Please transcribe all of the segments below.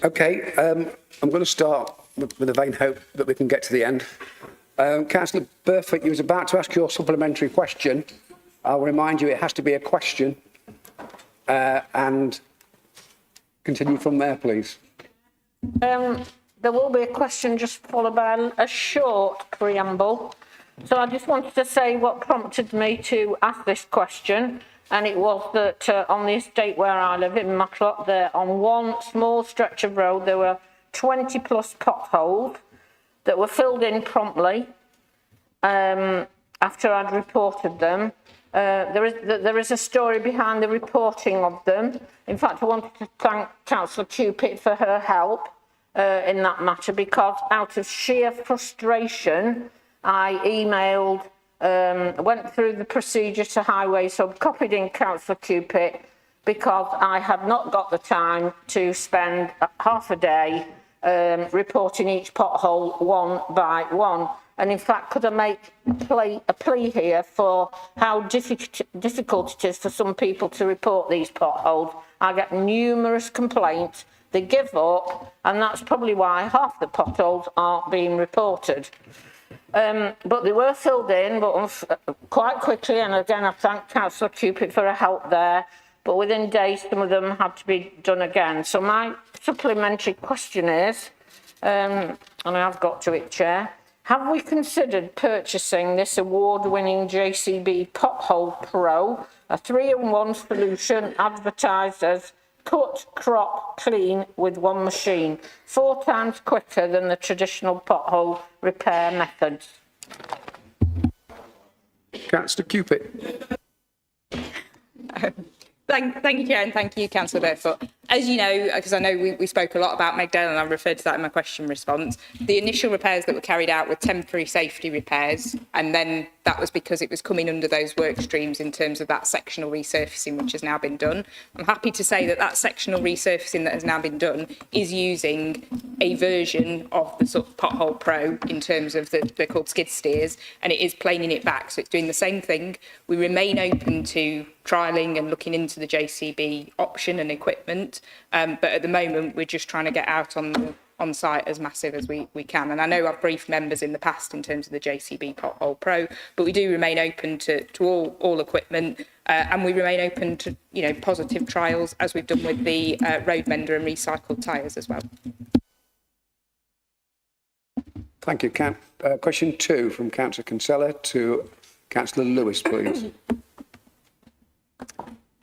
Okay, I'm going to start with a vain hope that we can get to the end. Councillor Burfoot, you was about to ask your supplementary question. I'll remind you it has to be a question and continue from there, please. There will be a question just followed by a short preamble. So I just wanted to say what prompted me to ask this question, and it was that on the estate where I live in Matlock, there on one small stretch of road there were 20 plus potholes that were filled in promptly after I'd reported them. There is a story behind the reporting of them. In fact, I wanted to thank Councillor Cupit for her help in that matter, because out of sheer frustration, I emailed, went through the procedure to Highways, so copied in Councillor Cupit, because I had not got the time to spend half a day reporting each pothole one by one. And in fact, could I make a plea here for how difficult it is for some people to report these potholes? I get numerous complaints, they give up, and that's probably why half the potholes aren't being reported. But they were filled in, but quite quickly, and again I thank Councillor Cupit for her help there, but within days some of them had to be done again. So my supplementary question is, and I've got to it, Chair, have we considered purchasing this award-winning JCB Pothole Pro, a 3-in-1 solution advertised as cut, crop, clean with one machine, 4 times quicker than the traditional pothole repair methods? Councillor Cupit. Thank you, Chair, and thank you, Councillor Burfoot. As you know, because I know we spoke a lot about Megdale, and I referred to that in my question response, the initial repairs that were carried out were temporary safety repairs, and then that was because it was coming under those work streams in terms of that sectional resurfacing, which has now been done. I'm happy to say that that sectional resurfacing that has now been done is using a version of the sort of Pothole Pro in terms of they're called skid steers, and it is planing it back, so it's doing the same thing. We remain open to trialling and looking into the JCB option and equipment, but at the moment we're just trying to get out on site as massive as we can. And I know I've briefed members in the past in terms of the JCB Pothole Pro, but we do remain open to all equipment, and we remain open to positive trials as we've done with the road mender and recycled tyres as well. Thank you. Question 2 from Councillor Kinsella to Councillor Lewis, please.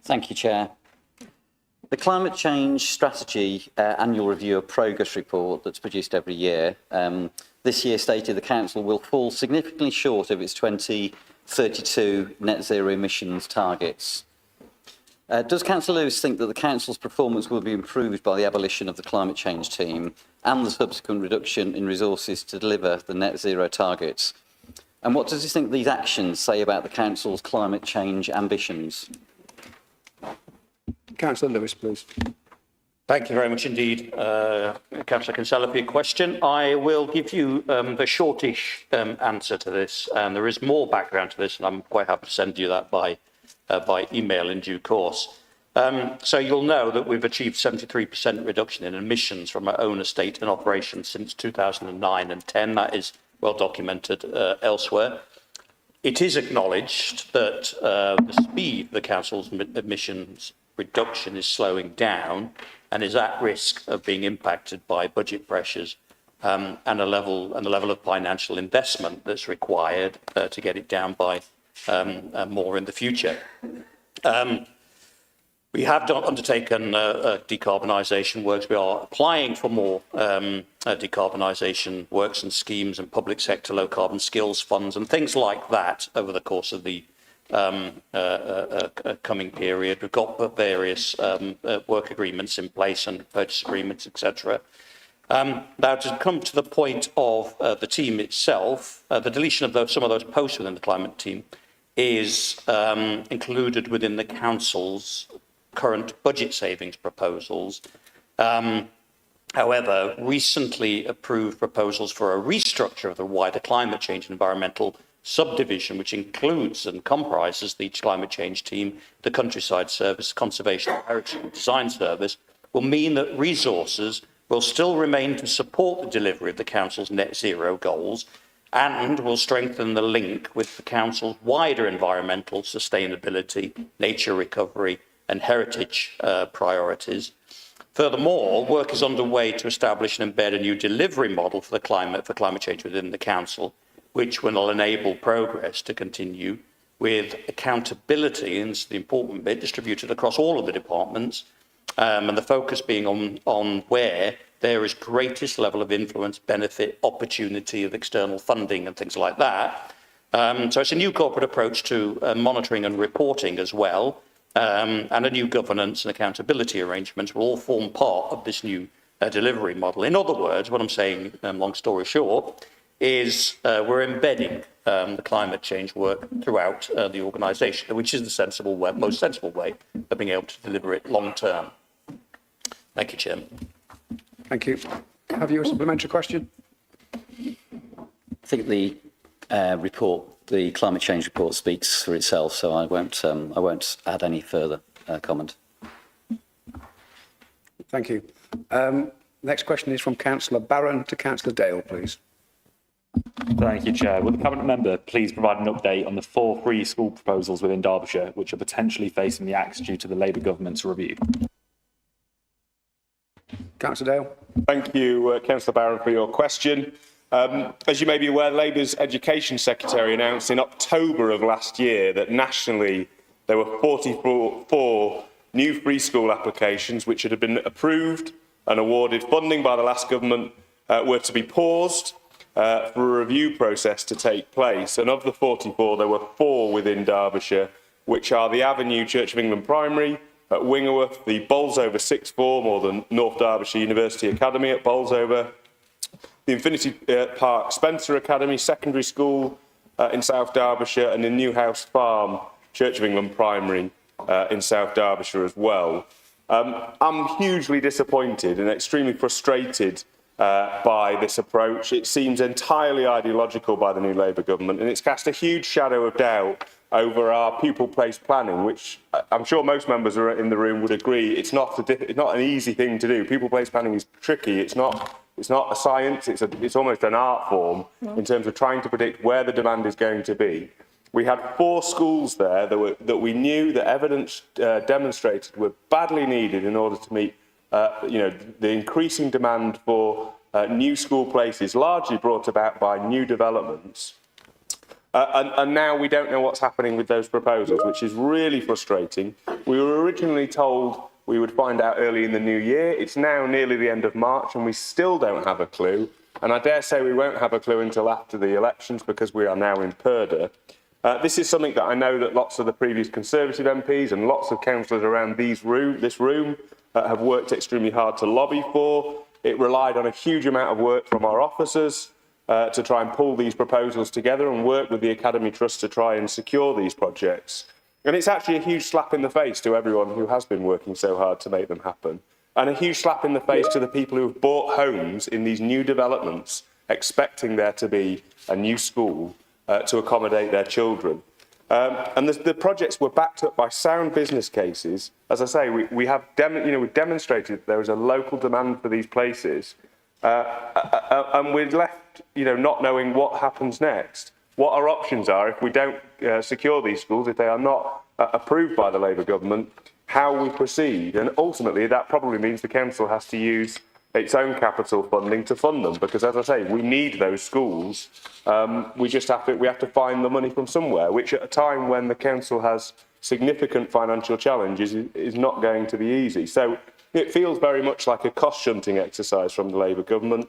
Thank you, Chair. The Climate Change Strategy Annual Review of Progress report that's produced every year this year stated the Council will fall significantly short of its 2032 net zero emissions targets. Does Councillor Lewis think that the Council's performance will be improved by the abolition of the Climate Change team and the subsequent reduction in resources to deliver the net zero targets? And what does he think these actions say about the Council's climate change ambitions? Councillor Lewis, please. Thank you very much indeed, Councillor Kinsella, for your question. I will give you the shortish answer to this, and there is more background to this, and I'm quite happy to send you that by email in due course. So you'll know that we've achieved 73% reduction in emissions from our own estate and operations since 2009 and 10. That is well documented elsewhere. It is acknowledged that the speed of the Council's emissions reduction is slowing down and is at risk of being impacted by budget pressures and the level of financial investment that's required to get it down by more in the future. We have undertaken decarbonisation works. We are applying for more decarbonisation works and schemes and public sector low carbon skills funds and things like that over the course of the coming period. We've got various work agreements in place and purchase agreements, etc. Now, to come to the point of the team itself, the deletion of some of those posts within the climate team is included within the Council's current budget savings proposals. However, recently approved proposals for a restructure of the wider climate change and environmental subdivision, which includes and comprises the climate change team, the countryside service, conservation, heritage and design service, will mean that resources will still remain to support the delivery of the Council's net zero goals and will strengthen the link with the Council's wider environmental sustainability, nature recovery and heritage priorities. Furthermore, work is underway to establish and embed a new delivery model for climate change within the Council, which will enable progress to continue with accountability, and it's the important bit, distributed across all of the departments, and the focus being on where there is greatest level of influence, benefit, opportunity of external funding and things like that. So it's a new corporate approach to monitoring and reporting as well, and a new governance and accountability arrangements will all form part of this new delivery model. In other words, what I'm saying, long story short, is we're embedding the climate change work throughout the organisation, which is the sensible way, most sensible way of being able to deliver it long term. Thank you, Chairman. Thank you. Have you a supplementary question? I think the report, the climate change report, speaks for itself, so I won't add any further comment. Thank you. Next question is from Councillor Barron to Councillor Dale, please. Thank you, Chair. Will the Cabinet member please provide an update on the 4 free school proposals within Derbyshire, which are potentially facing the axe due to the Labour government's review? Councillor Dale. Thank you, Councillor Barron, for your question. As you may be aware, Labour's Education Secretary announced in October of last year that nationally there were 44 new free school applications which had been approved and awarded funding by the last government were to be paused for a review process to take place. And of the 44, there were 4 within Derbyshire, which are the Avenue Church of England Primary at Wingerworth, the Bolsover Sixth Form, or the North Derbyshire University Academy at Bolsover, the Infinity Park Spencer Academy Secondary School in South Derbyshire, and the Newhouse Farm Church of England Primary in South Derbyshire as well. I'm hugely disappointed and extremely frustrated by this approach. It seems entirely ideological by the new Labour government, and it's cast a huge shadow of doubt over our pupil-placed planning, which I'm sure most members in the room would agree it's not an easy thing to do. Pupil-placed planning is tricky. It's not a science. It's almost an art form in terms of trying to predict where the demand is going to be. We had 4 schools there that we knew the evidence demonstrated were badly needed in order to meet the increasing demand for new school places, largely brought about by new developments. And now we don't know what's happening with those proposals, which is really frustrating. We were originally told we would find out early in the new year. It's now nearly the end of March and we still don't have a clue. And I dare say we won't have a clue until after the elections because we are now in purdah. This is something that I know that lots of the previous Conservative MPs and lots of councillors around this room have worked extremely hard to lobby for. It relied on a huge amount of work from our officers to try and pull these proposals together and work with the Academy Trust to try and secure these projects. And it's actually a huge slap in the face to everyone who has been working so hard to make them happen. And a huge slap in the face to the people who have bought homes in these new developments, expecting there to be a new school to accommodate their children. And the projects were backed up by sound business cases. As I say, we've demonstrated that there is a local demand for these places. And we're left, not knowing what happens next, what our options are if we don't secure these schools, if they are not approved by the Labour government, how we proceed. And ultimately, that probably means the council has to use its own capital funding to fund them, because, as I say, we need those schools. We have to find the money from somewhere, which at a time when the council has significant financial challenges is not going to be easy. So it feels very much like a cost-shunting exercise from the Labour government.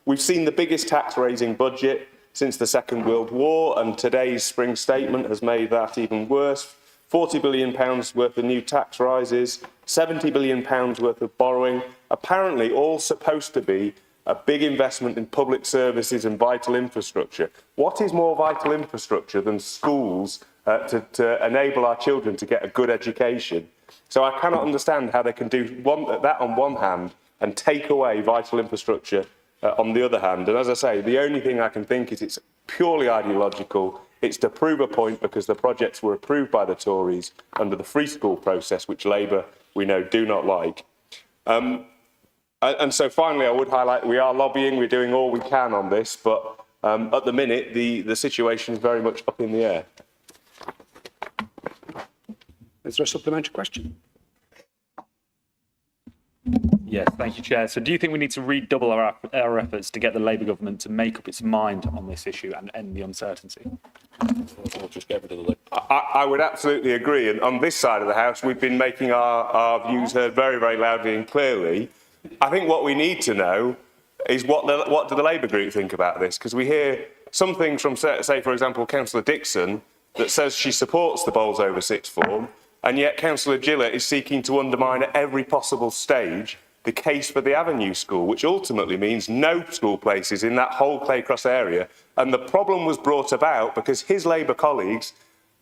We've seen the biggest tax-raising budget since the Second World War, and today's spring statement has made that even worse. £40 billion worth of new tax rises, £70 billion worth of borrowing, apparently all supposed to be a big investment in public services and vital infrastructure. What is more vital infrastructure than schools to enable our children to get a good education? So I cannot understand how they can do that on one hand and take away vital infrastructure on the other hand. And as I say, the only thing I can think is it's purely ideological. It's to prove a point because the projects were approved by the Tories under the free school process, which Labour, we know, do not like. And so finally, I would highlight we are lobbying, we're doing all we can on this, but at the minute, the situation is very much up in the air. Is there a supplementary question? Yes, thank you, Chair. So do you think we need to redouble our efforts to get the Labour government to make up its mind on this issue and end the uncertainty? Or just get rid of the list? I would absolutely agree. And on this side of the House, we've been making our views heard very, very loudly and clearly. I think what we need to know is what do the Labour group think about this? Because we hear some things from, say, for example, Councillor Dixon, that says she supports the Bowls over sixth form, and yet Councillor Gillett is seeking to undermine at every possible stage the case for the Avenue School, which ultimately means no school places in that whole Claycross area. And the problem was brought about because his Labour colleagues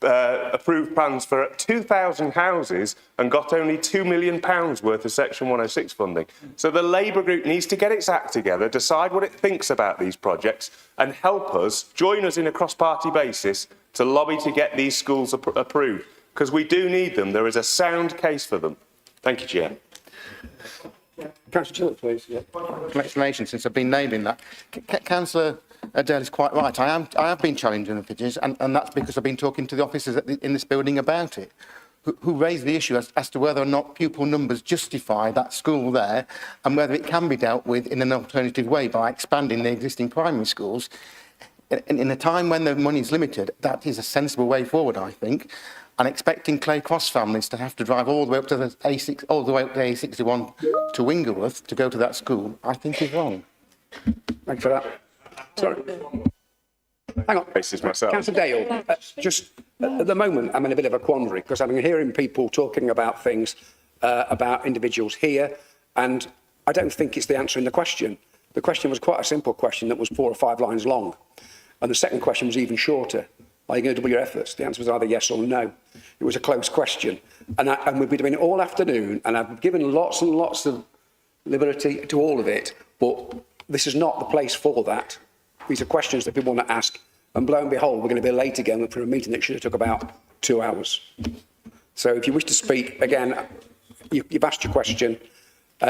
approved plans for 2,000 houses and got only £2 million worth of Section 106 funding. So the Labour group needs to get its act together, decide what it thinks about these projects and help us, join us in a cross-party basis to lobby to get these schools approved. Because we do need them. There is a sound case for them. Thank you, Chair. Councillor Gillett, please. Yeah. An explanation since I've been naming that. Councillor Dale is quite right. I have been challenging the figures, and that's because I've been talking to the officers in this building about it, who raised the issue as to whether or not pupil numbers justify that school there, and whether it can be dealt with in an alternative way by expanding the existing primary schools. In a time when the money is limited, that is a sensible way forward, I think. And expecting Claycross families to have to drive all the way up to the A6, all the way up to A61 to Wingleworth to go to that school, I think is wrong. Thank you for that. Sorry. Hang on. Basis myself. Councillor Dale, just at the moment, I'm in a bit of a quandary because I'm hearing people talking about things about individuals here, and I don't think it's the answer in the question. The question was quite a simple question that was 4 or 5 lines long, and the second question was even shorter. Are you going to double your efforts? The answer was either yes or no. It was a close question. And we've been doing it all afternoon, and I've given lots and lots of liberty to all of it, but this is not the place for that. These are questions that people want to ask, and lo and behold, we're going to be late again for a meeting that should have took about 2 hours. So if you wish to speak, again, you've asked your question,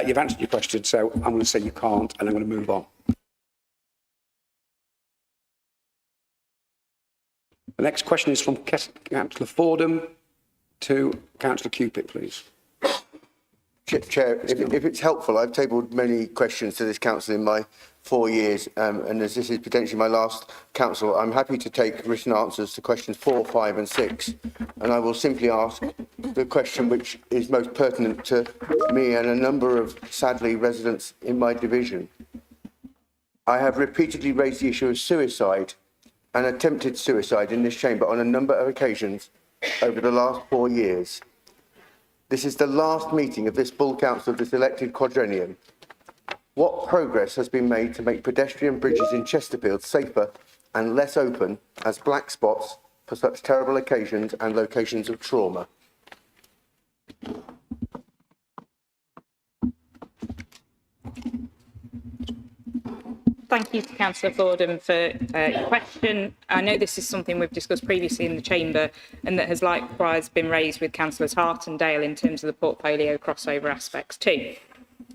you've answered your question, so I'm going to say you can't, and I'm going to move on. The next question is from Councillor Fordham to Councillor Cupit, please. Chair, if it's helpful, I've tabled many questions to this council in my 4 years, and as this is potentially my last council, I'm happy to take written answers to questions 4, 5 and 6, and I will simply ask the question which is most pertinent to me and a number of, sadly, residents in my division. I have repeatedly raised the issue of suicide and attempted suicide in this chamber on a number of occasions over the last 4 years. This is the last meeting of this full council of this elected quadrennium. What progress has been made to make pedestrian bridges in Chesterfield safer and less open as black spots for such terrible occasions and locations of trauma? Thank you to Councillor Fordham for your question. I know this is something we've discussed previously in the Chamber and that has likewise been raised with Councillors Hart and Dale in terms of the portfolio crossover aspects too.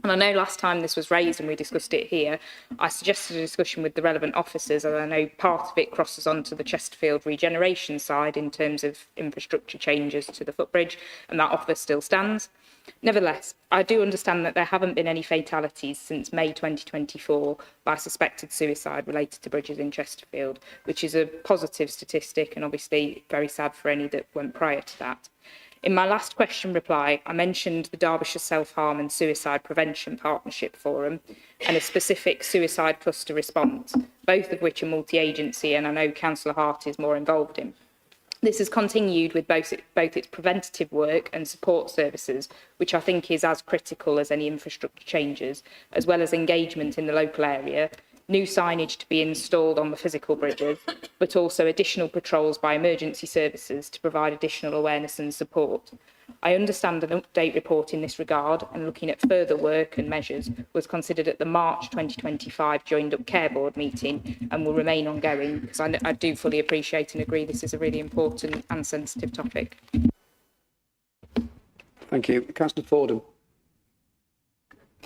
And I know last time this was raised and we discussed it here, I suggested a discussion with the relevant officers, and I know part of it crosses onto the Chesterfield regeneration side in terms of infrastructure changes to the footbridge, and that offer still stands. Nevertheless, I do understand that there haven't been any fatalities since May 2024 by suspected suicide related to bridges in Chesterfield, which is a positive statistic and obviously very sad for any that went prior to that. In my last question reply, I mentioned the Derbyshire Self-Harm and Suicide Prevention Partnership Forum and a specific suicide cluster response, both of which are multi-agency, and I know Councillor Hart is more involved in. This has continued with both its preventative work and support services, which I think is as critical as any infrastructure changes, as well as engagement in the local area, new signage to be installed on the physical bridges, but also additional patrols by emergency services to provide additional awareness and support. I understand an update report in this regard and looking at further work and measures was considered at the March 2025 Joined Up Care Board meeting and will remain ongoing because I do fully appreciate and agree this is a really important and sensitive topic. Thank you. Councillor Fordham.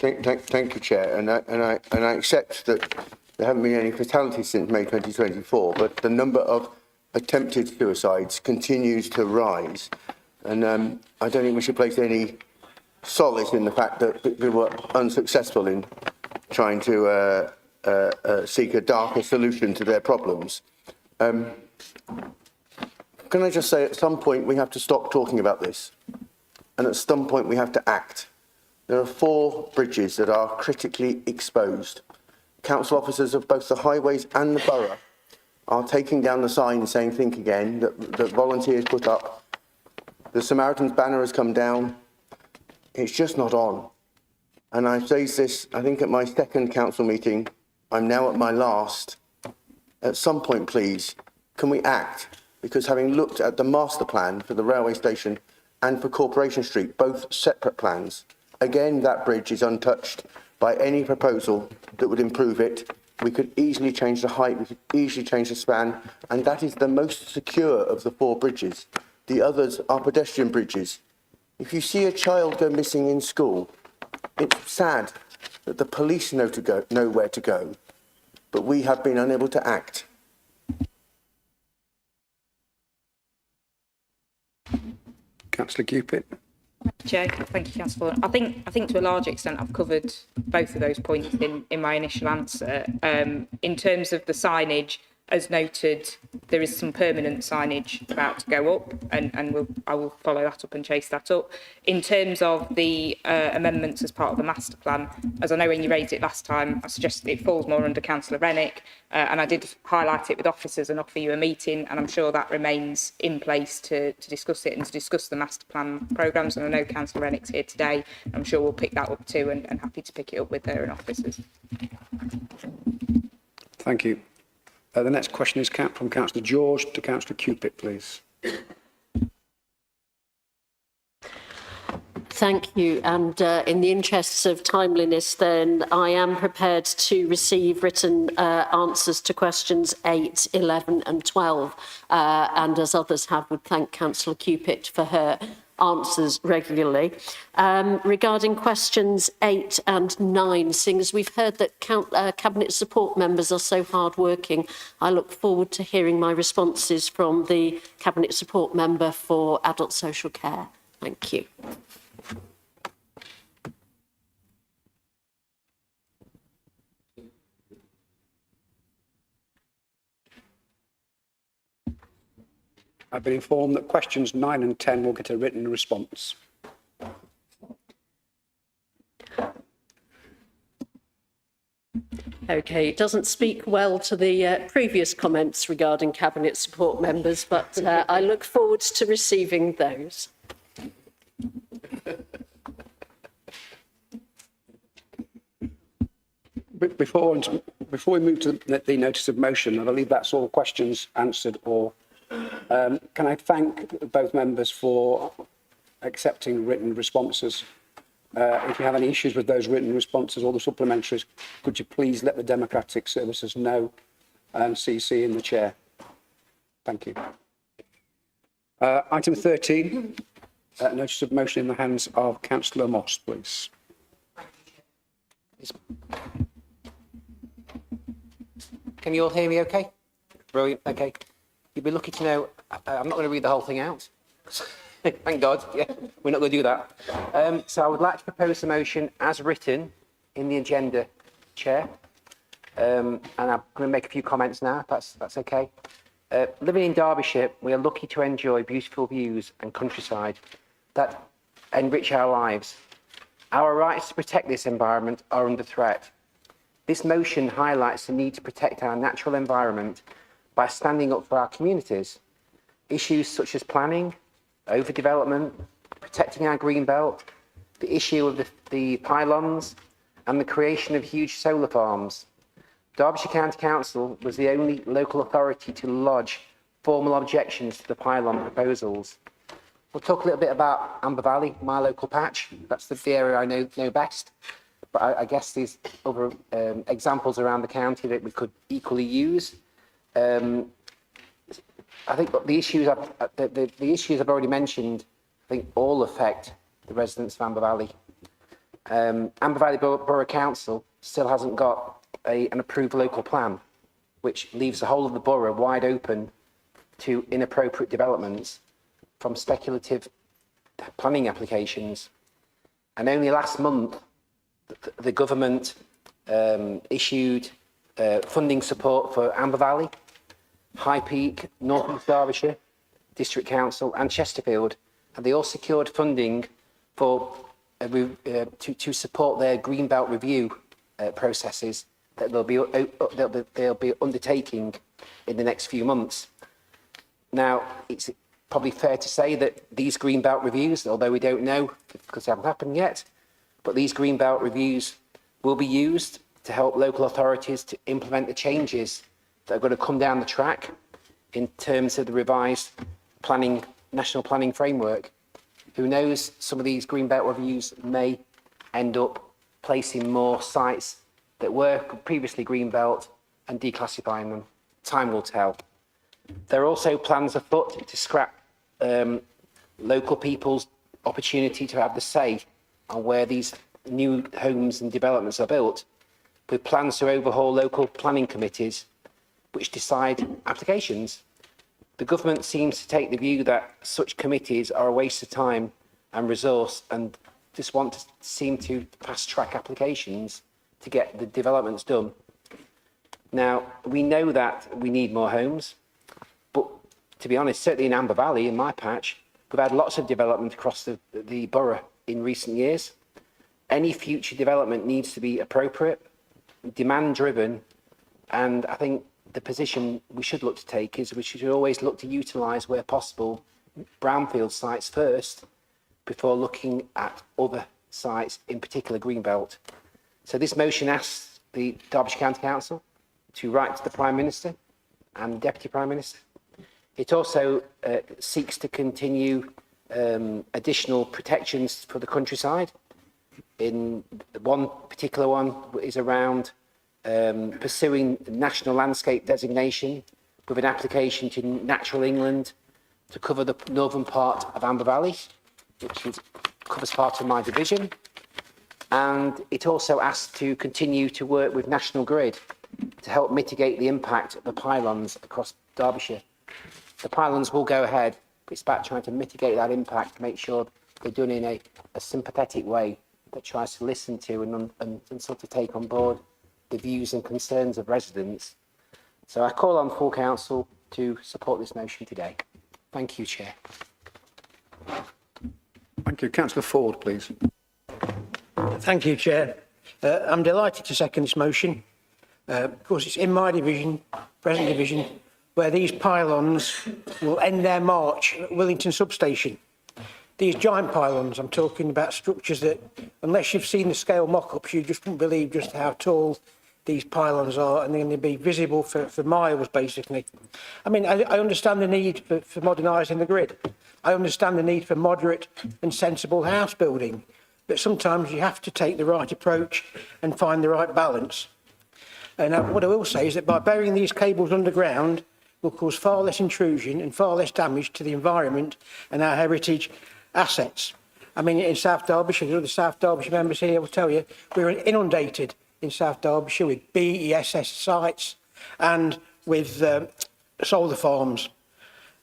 Thank you, Chair. And I accept that there haven't been any fatalities since May 2024, but the number of attempted suicides continues to rise. And I don't think we should place any solace in the fact that we were unsuccessful in trying to seek a darker solution to their problems. Can I just say, at some point we have to stop talking about this, and at some point we have to act. There are 4 bridges that are critically exposed. Council officers of both the highways and the borough are taking down the sign saying "think again" that volunteers put up. The Samaritan's banner has come down. It's just not on. And I've raised this, I think, at my 2nd council meeting. I'm now at my last. At some point, please, can we act? Because having looked at the master plan for the railway station and for Corporation Street, both separate plans, again, that bridge is untouched by any proposal that would improve it. We could easily change the height, we could easily change the span, and that is the most secure of the 4 bridges. The others are pedestrian bridges. If you see a child go missing in school, it's sad that the police know where to go, but we have been unable to act. Councillor Cupit. Chair, thank you, Councillor. I think to a large extent I've covered both of those points in my initial answer. In terms of the signage, as noted, there is some permanent signage about to go up, and I will follow that up and chase that up. In terms of the amendments as part of the master plan, as I know when you raised it last time, I suggested it falls more under Councillor Rennick, and I did highlight it with officers and offer you a meeting, and I'm sure that remains in place to discuss it and to discuss the master plan programmes. And I know Councillor Rennick's here today. I'm sure we'll pick that up too, and happy to pick it up with her and officers. Thank you. The next question is from Councillor George to Councillor Cupit, please. Thank you. And in the interests of timeliness, then, I am prepared to receive written answers to questions 8, 11 and 12. And as others have, would thank Councillor Cupit for her answers regularly. Regarding questions 8 and 9, seeing as we've heard that Cabinet support members are so hard-working, I look forward to hearing my responses from the Cabinet support member for adult social care. Thank you. I've been informed that questions 9 and 10 will get a written response. Okay, it doesn't speak well to the previous comments regarding Cabinet support members, but I look forward to receiving those. Before we move to the notice of motion, I believe that's all questions answered. Or can I thank both members for accepting written responses? If you have any issues with those written responses or the supplementaries, could you please let the Democratic Services know and CC in the chair? Thank you. Item 13, notice of motion in the hands of Councillor Moss, please. Can you all hear me okay? Brilliant, okay. You'd be lucky to know, I'm not going to read the whole thing out. Thank God, yeah, we're not going to do that. So I would like to propose a motion as written in the agenda, Chair. And I'm going to make a few comments now, if that's okay. Living in Derbyshire, we are lucky to enjoy beautiful views and countryside that enrich our lives. Our rights to protect this environment are under threat. This motion highlights the need to protect our natural environment by standing up for our communities. Issues such as planning, overdevelopment, protecting our green belt, the issue of the pylons, and the creation of huge solar farms. Derbyshire County Council was the only local authority to lodge formal objections to the pylon proposals. We'll talk a little bit about Amber Valley, my local patch. That's the area I know best. But I guess there's other examples around the county that we could equally use. I think the issues I've already mentioned, I think all affect the residents of Amber Valley. Amber Valley Borough Council still hasn't got an approved local plan, which leaves the whole of the borough wide open to inappropriate developments from speculative planning applications. And only last month, the government issued funding support for Amber Valley, High Peak, North East Derbyshire, District Council and Chesterfield, and they all secured funding for to support their Greenbelt review processes that they'll be undertaking in the next few months. Now, it's probably fair to say that these Greenbelt reviews, although we don't know because they haven't happened yet, but these Greenbelt reviews will be used to help local authorities to implement the changes that are going to come down the track in terms of the revised national planning framework. Who knows, some of these Greenbelt reviews may end up placing more sites that were previously Greenbelt and declassifying them. Time will tell. There are also plans afoot to scrap local people's opportunity to have the say on where these new homes and developments are built, with plans to overhaul local planning committees which decide applications. The government seems to take the view that such committees are a waste of time and resource and just seem to fast track applications to get the developments done. Now, we know that we need more homes, but to be honest, certainly in Amber Valley, in my patch, we've had lots of development across the borough in recent years. Any future development needs to be appropriate, demand driven, and I think the position we should look to take is we should always look to utilise, where possible, brownfield sites first before looking at other sites, in particular Greenbelt. So this motion asks the Derbyshire County Council to write to the Prime Minister and Deputy Prime Minister. It also seeks to continue additional protections for the countryside. In one particular one is around pursuing national landscape designation with an application to Natural England to cover the northern part of Amber Valley, which covers part of my division. And it also asks to continue to work with National Grid to help mitigate the impact of the pylons across Derbyshire. The pylons will go ahead, but it's about trying to mitigate that impact, to make sure they're done in a sympathetic way that tries to listen to and sort of take on board the views and concerns of residents. So I call on full council to support this motion today. Thank you, Chair. Thank you. Councillor Ford, please. Thank you, Chair. I'm delighted to second this motion because it's in my division, present division, where these pylons will end their march at Willington substation. These giant pylons, I'm talking about structures that, unless you've seen the scale mock-ups, you just wouldn't believe just how tall these pylons are, and they're going to be visible for miles, basically. I mean, I understand the need for modernising the grid. I understand the need for moderate and sensible house building, but sometimes you have to take the right approach and find the right balance. And what I will say is that by burying these cables underground will cause far less intrusion and far less damage to the environment and our heritage assets. I mean, in South Derbyshire, the other South Derbyshire members here will tell you, we're inundated in South Derbyshire with BESS sites and with solar farms.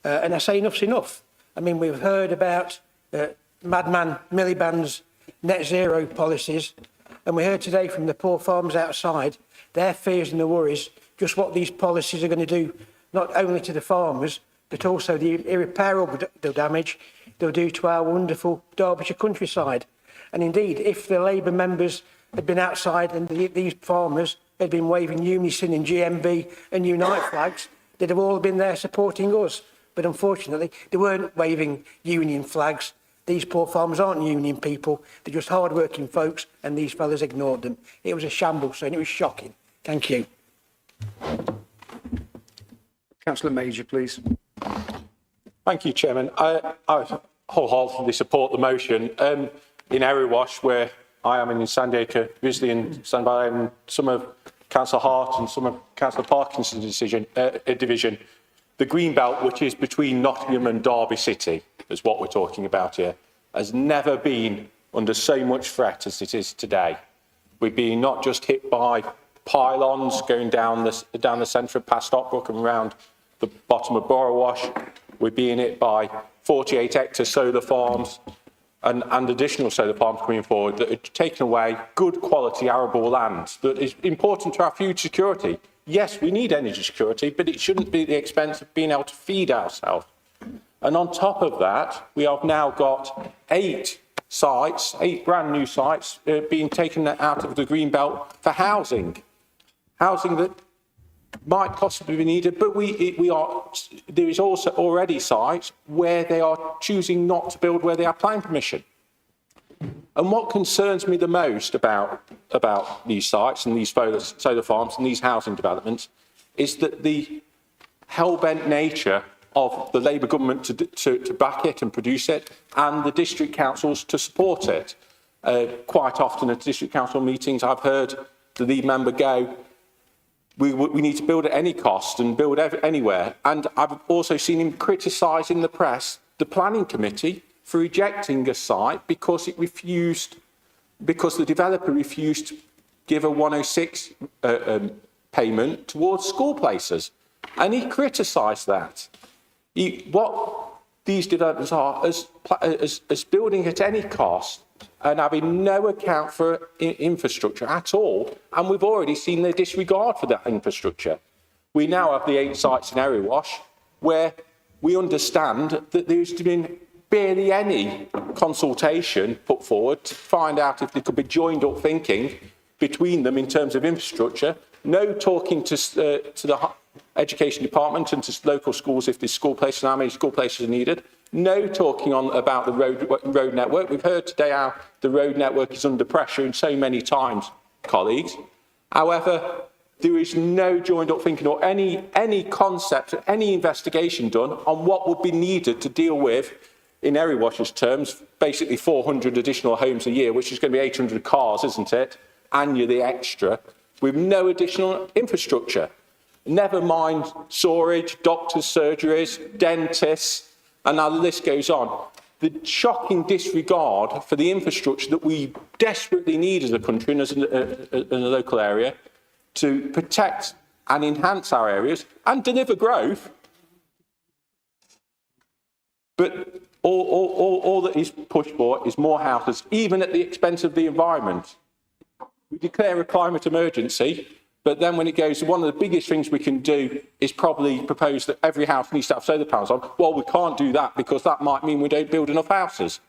And I say enough's enough. I mean, we've heard about Madman Miliband's net zero policies, and we heard today from the poor farmers outside their fears and their worries, just what these policies are going to do, not only to the farmers, but also the irreparable damage they'll do to our wonderful Derbyshire countryside. And indeed, if the Labour members had been outside and these farmers had been waving Unison and GMB and Unite flags, they'd have all been there supporting us. But unfortunately, they weren't waving union flags. These poor farmers aren't union people. They're just hard-working folks, and these fellas ignored them. It was a shambles, and it was shocking. Thank you. Councillor Major, please. Thank you, Chairman. I wholeheartedly support the motion. In Erewash, where I am in Sandacre, visiting Sandby, and some of Councillor Hart and some of Councillor Parkinson's division, the Greenbelt, which is between Nottingham and Derby City, is what we're talking about here, has never been under so much threat as it is today. We're being not just hit by pylons going down the centre of past Stockbrook and around the bottom of Borrowash. We're being hit by 48 hectare solar farms and additional solar farms coming forward that are taking away good quality arable land that is important to our food security. Yes, we need energy security, but it shouldn't be at the expense of being able to feed ourselves. And on top of that, we have now got 8 brand new sites being taken out of the green belt for housing that might possibly be needed, but there is also already sites where they are choosing not to build where they have planning permission. And what concerns me the most about these sites and these solar farms and these housing developments is that the hell-bent nature of the Labour government to back it and produce it, and the district councils to support it. Quite often at district council meetings, I've heard the lead member go, we need to build at any cost and build anywhere. And I've also seen him criticise in the press the planning committee for rejecting a site because the developer refused to give a 106 payment towards school places. And he criticised that. What these developments are as building at any cost and having no account for infrastructure at all, and we've already seen their disregard for that infrastructure. We now have the 8 sites in Erewash where we understand that there's been barely any consultation put forward to find out if there could be joined up thinking between them in terms of infrastructure, no talking to the Education Department and to local schools if there's school places and how many school places are needed. No talking about the road network. We've heard today how the road network is under pressure in so many times, colleagues. However, there is no joined up thinking or any concept, any investigation done on what would be needed to deal with, in Erewash's terms, basically 400 additional homes a year, which is going to be 800 cars, isn't it, annually extra, with no additional infrastructure. Never mind storage, doctors' surgeries, dentists, and now the list goes on. The shocking disregard for the infrastructure that we desperately need as a country and as a local area to protect and enhance our areas and deliver growth. But all that is pushed for is more houses, even at the expense of the environment. We declare a climate emergency, but then when it goes, one of the biggest things we can do is probably propose that every house needs to have solar panels on. Well, we can't do that because that might mean we don't build enough houses.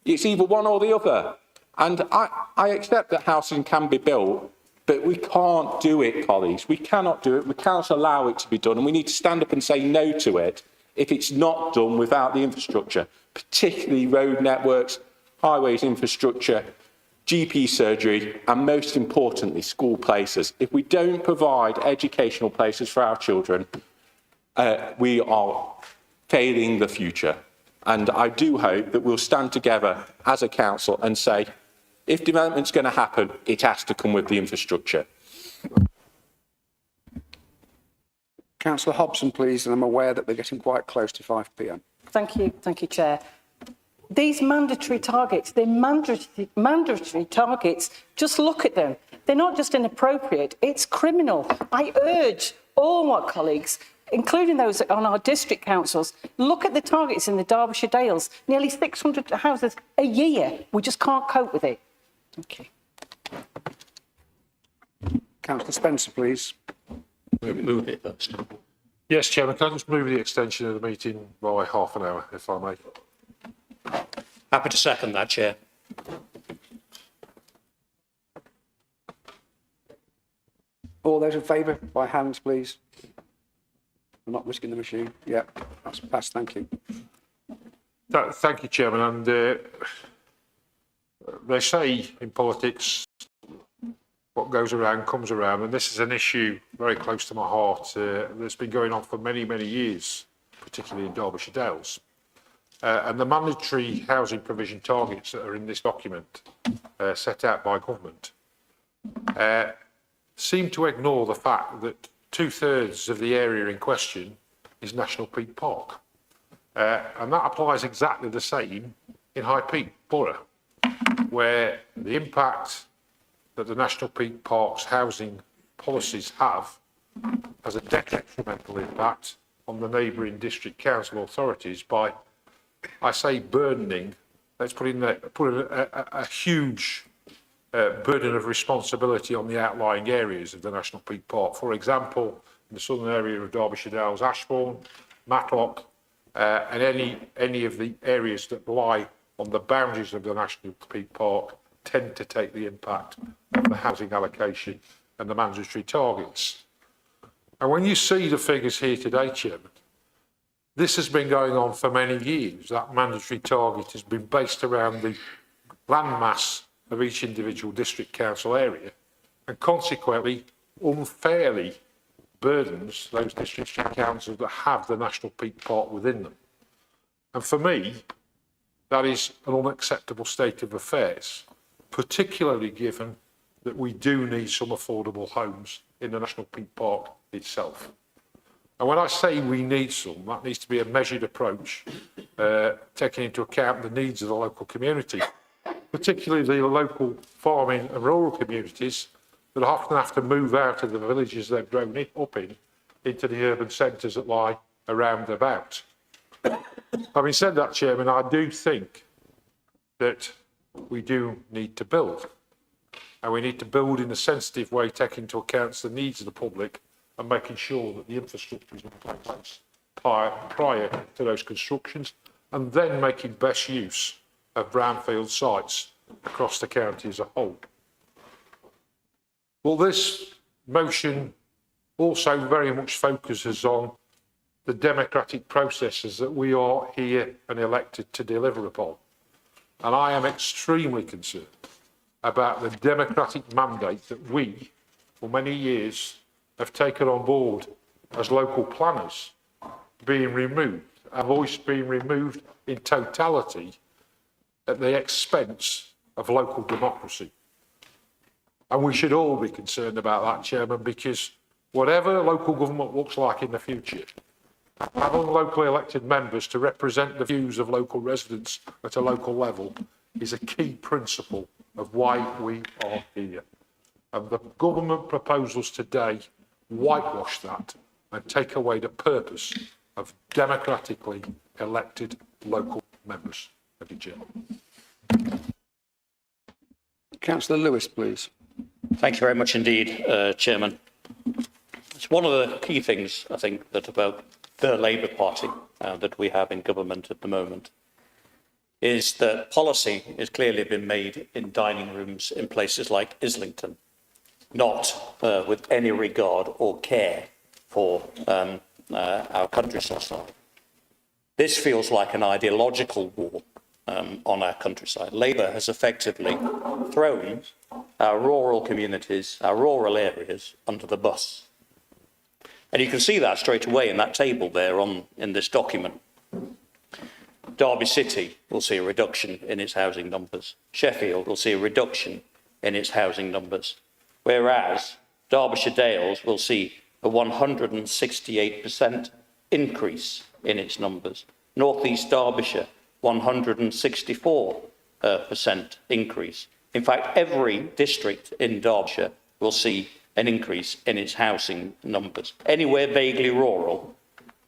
It's either one or the other. And I accept that housing can be built, but we can't do it, colleagues. We cannot do it. We cannot allow it to be done. And we need to stand up and say no to it if it's not done without the infrastructure, particularly road networks, highways infrastructure, GP surgery, and most importantly, school places. If we don't provide educational places for our children, we are failing the future. And I do hope that we'll stand together as a council and say, if development's going to happen, it has to come with the infrastructure. Councillor Hobson, please, and I'm aware that we're getting quite close to 5 p.m. Thank you, Chair. These mandatory targets, they're mandatory targets. Just look at them. They're not just inappropriate, it's criminal. I urge all my colleagues, including those on our district councils, look at the targets in the Derbyshire Dales. Nearly 600 houses a year. We just can't cope with it. Thank you. Councillor Spencer, please. Move it first. Yes, Chairman, can I just move the extension of the meeting by half an hour, if I may? Happy to second that, Chair. All those in favour, by hands, please. I'm not risking the machine. Yeah, that's passed. Thank you. Thank you, Chairman. And they say in politics, what goes around comes around, and this is an issue very close to my heart that's been going on for many, many years, particularly in Derbyshire Dales. And the mandatory housing provision targets that are in this document set out by government seem to ignore the fact that 2/3 of the area in question is National Peak Park. And that applies exactly the same in High Peak Borough. where the impact that the National Peak Parks housing policies have has a detrimental impact on the neighbouring district council authorities by, I say, burdening, let's put in a huge burden of responsibility on the outlying areas of the National Peak Park. For example, in the southern area of Derbyshire Dales, Ashbourne, Matlock, and any of the areas that lie on the boundaries of the National Peak Park tend to take the impact of the housing allocation and the mandatory targets. And when you see the figures here today, Chairman, this has been going on for many years. That mandatory target has been based around the landmass of each individual district council area and consequently unfairly burdens those district councils that have the National Peak Park within them. And for me, that is an unacceptable state of affairs, particularly given that we do need some affordable homes in the National Peak Park itself. And when I say we need some, that needs to be a measured approach, taking into account the needs of the local community, particularly the local farming and rural communities that often have to move out of the villages they've grown up in into the urban centres that lie around about. Having said that, Chairman, I do think that we do need to build. And we need to build in a sensitive way, taking into account the needs of the public and making sure that the infrastructure is in place prior to those constructions, and then making best use of brownfield sites across the county as a whole. Well, this motion also very much focuses on the democratic processes that we are here and elected to deliver upon. And I am extremely concerned about the democratic mandate that we, for many years, have taken on board as local planners being removed, our voice being removed in totality at the expense of local democracy. And we should all be concerned about that, Chairman, because whatever local government looks like in the future, having locally elected members to represent the views of local residents at a local level is a key principle of why we are here. And the government proposals today whitewash that and take away the purpose of democratically elected local members. Thank you, Chair. Councillor Lewis, please. Thank you very much indeed, Chairman. It's one of the key things, I think, that about the Labour Party that we have in government at the moment is that policy has clearly been made in dining rooms in places like Islington, not with any regard or care for our countryside. This feels like an ideological war on our countryside. Labour has effectively thrown our rural communities, our rural areas, under the bus. And you can see that straight away in that table there in this document. Derby City will see a reduction in its housing numbers. Sheffield will see a reduction in its housing numbers. Whereas Derbyshire Dales will see a 168% increase in its numbers. North East Derbyshire, 164% increase. In fact, every district in Derbyshire will see an increase in its housing numbers. Anywhere vaguely rural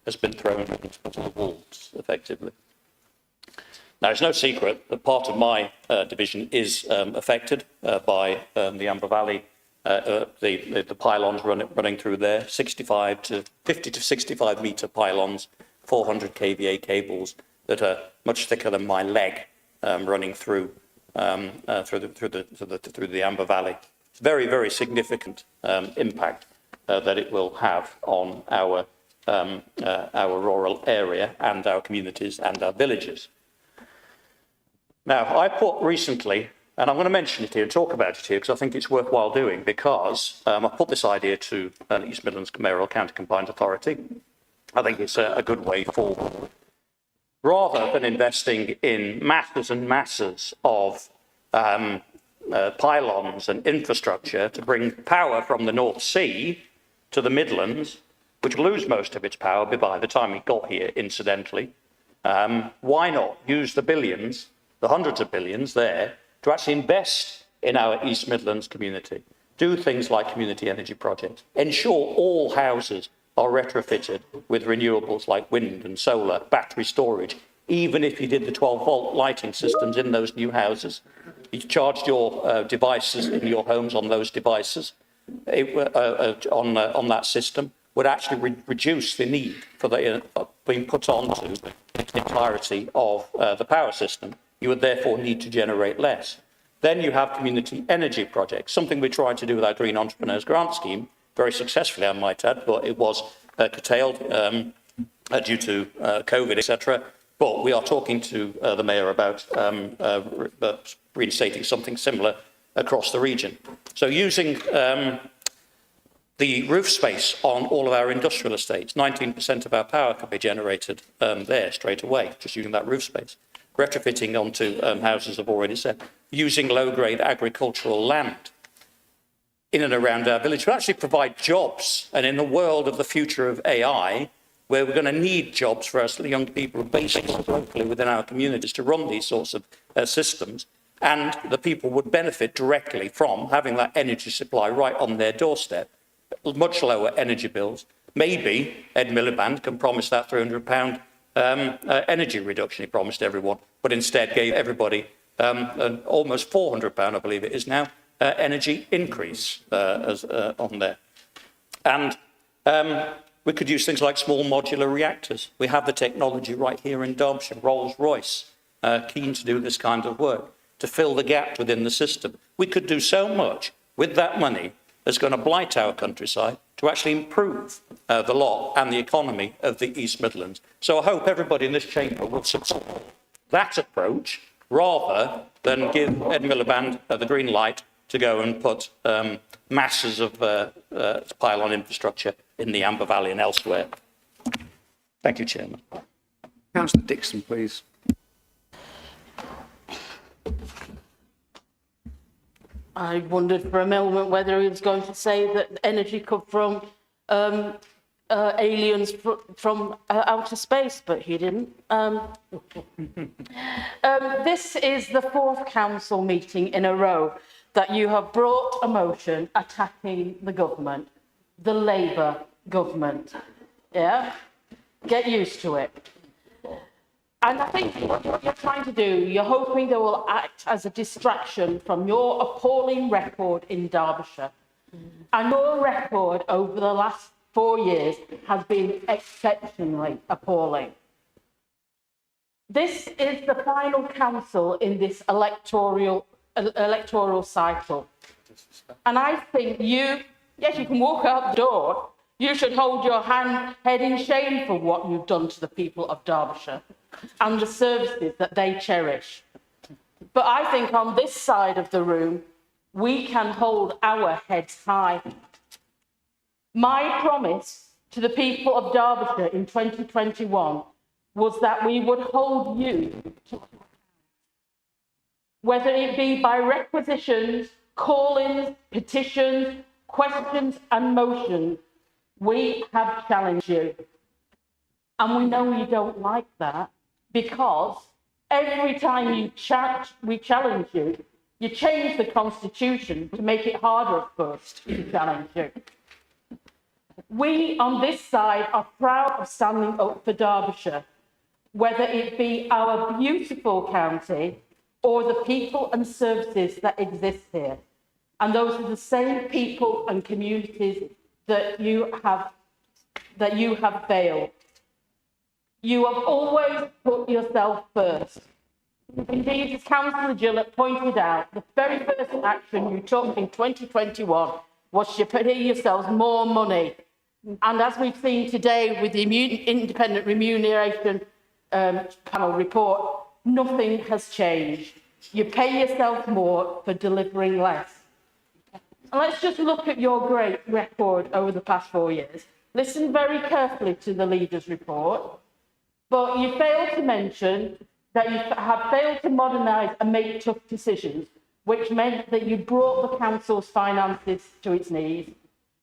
has been thrown into the wolves, effectively. Now, it's no secret that part of my division is affected by the Amber Valley, the pylons running through there, 50 to 65 metre pylons, 400 kVA cables that are much thicker than my leg, running through the Amber Valley. It's very, very significant impact that it will have on our rural area and our communities and our villages. Now, I put recently, and I'm going to mention it here and talk about it here because I think it's worthwhile doing, because I put this idea to East Midlands Mayoral County Combined Authority. I think it's a good way forward. Rather than investing in masses and masses of pylons and infrastructure to bring power from the North Sea to the Midlands, which will lose most of its power by the time it got here, incidentally, why not use the billions, the hundreds of billions there, to actually invest in our East Midlands community, do things like community energy projects, ensure all houses are retrofitted with renewables like wind and solar, battery storage, even if you did the 12-volt lighting systems in those new houses. You charged your devices in your homes on those devices, on that system, would actually reduce the need for the being put onto the entirety of the power system. You would therefore need to generate less. Then you have community energy projects, something we tried to do with our Green Entrepreneurs Grant Scheme, very successfully, I might add, but it was curtailed due to COVID, etc. But we are talking to the Mayor about reinstating something similar across the region. So using the roof space on all of our industrial estates, 19% of our power can be generated there straight away, just using that roof space. Retrofitting onto houses, I've already said. Using low-grade agricultural land in and around our village will actually provide jobs. And in the world of the future of AI, where we're going to need jobs for us young people basically locally within our communities to run these sorts of systems, and the people would benefit directly from having that energy supply right on their doorstep, much lower energy bills. Maybe Ed Miliband can promise that £300 energy reduction he promised everyone, but instead gave everybody an almost £400, I believe it is now, energy increase on there. And we could use things like small modular reactors. We have the technology right here in Derbyshire, Rolls-Royce, keen to do this kind of work, to fill the gap within the system. We could do so much with that money that's going to blight our countryside to actually improve the lot and the economy of the East Midlands. So I hope everybody in this chamber will support that approach rather than give Ed Miliband the green light to go and put masses of pylon infrastructure in the Amber Valley and elsewhere. Thank you, Chairman. Councillor Dixon, please. I wondered for a moment whether he was going to say that energy come from aliens from outer space, but he didn't. This is the fourth council meeting in a row that you have brought a motion attacking the government, the Labour government. Yeah? Get used to it. And I think what you're trying to do, you're hoping they will act as a distraction from your appalling record in Derbyshire. And your record over the last 4 years has been exceptionally appalling. This is the final council in this electoral cycle. And I think yes, you can walk out the door. You should hold your head in shame for what you've done to the people of Derbyshire and the services that they cherish. But I think on this side of the room, we can hold our heads high. My promise to the people of Derbyshire in 2021 was that we would hold you to account, whether it be by requisitions, call-ins, petitions, questions and motions. We have challenged you. And we know you don't like that because every time we challenge you, you change the constitution to make it harder for us to challenge you. We on this side are proud of standing up for Derbyshire, whether it be our beautiful county or the people and services that exist here. And those are the same people and communities that you have failed. You have always put yourself first. Indeed, as Councillor Gillett pointed out, the very first action you took in 2021 was to pay yourselves more money. And as we've seen today with the independent remuneration panel report, nothing has changed. You pay yourself more for delivering less. And let's just look at your great record over the past 4 years. Listen very carefully to the leaders' report, but you failed to mention that you have failed to modernise and make tough decisions, which meant that you brought the council's finances to its knees.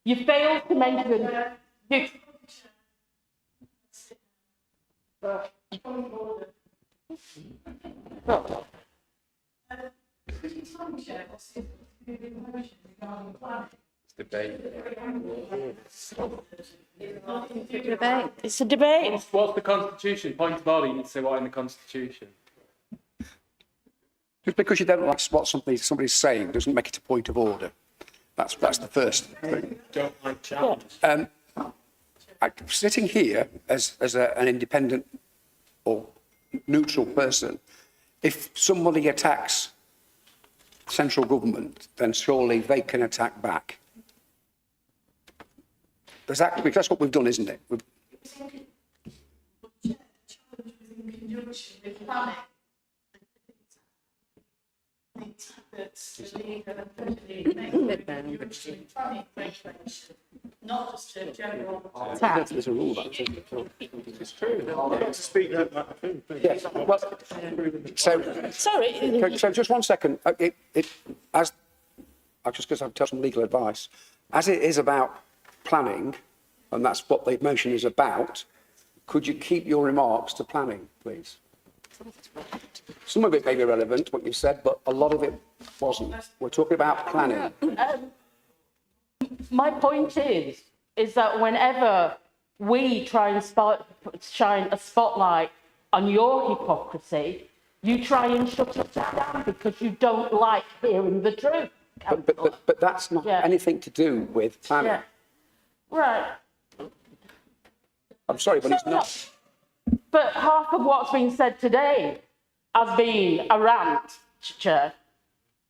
You failed to mention... It's a debate. What's the constitution? Point of order, you need to say what in the constitution. Just because you don't like what somebody's saying doesn't make it a point of order. That's the first thing. Don't like challenge. Sitting here as an independent or neutral person, if somebody attacks central government, then surely they can attack back. Because that's what we've done, isn't it? Not just a general. There's a rule about it. It's true. To speak that. Yes. Well, so just 1 second. As I'm just going to tell some legal advice. As it is about planning, and that's what the motion is about, could you keep your remarks to planning, please? Some of it may be relevant, what you said, but a lot of it wasn't. We're talking about planning. My point is that whenever we try and shine a spotlight on your hypocrisy, you try and shut us down because you don't like hearing the truth. But that's not anything to do with planning. Yeah. Right. I'm sorry, but it's not. But half of what's been said today has been a rant, Chair,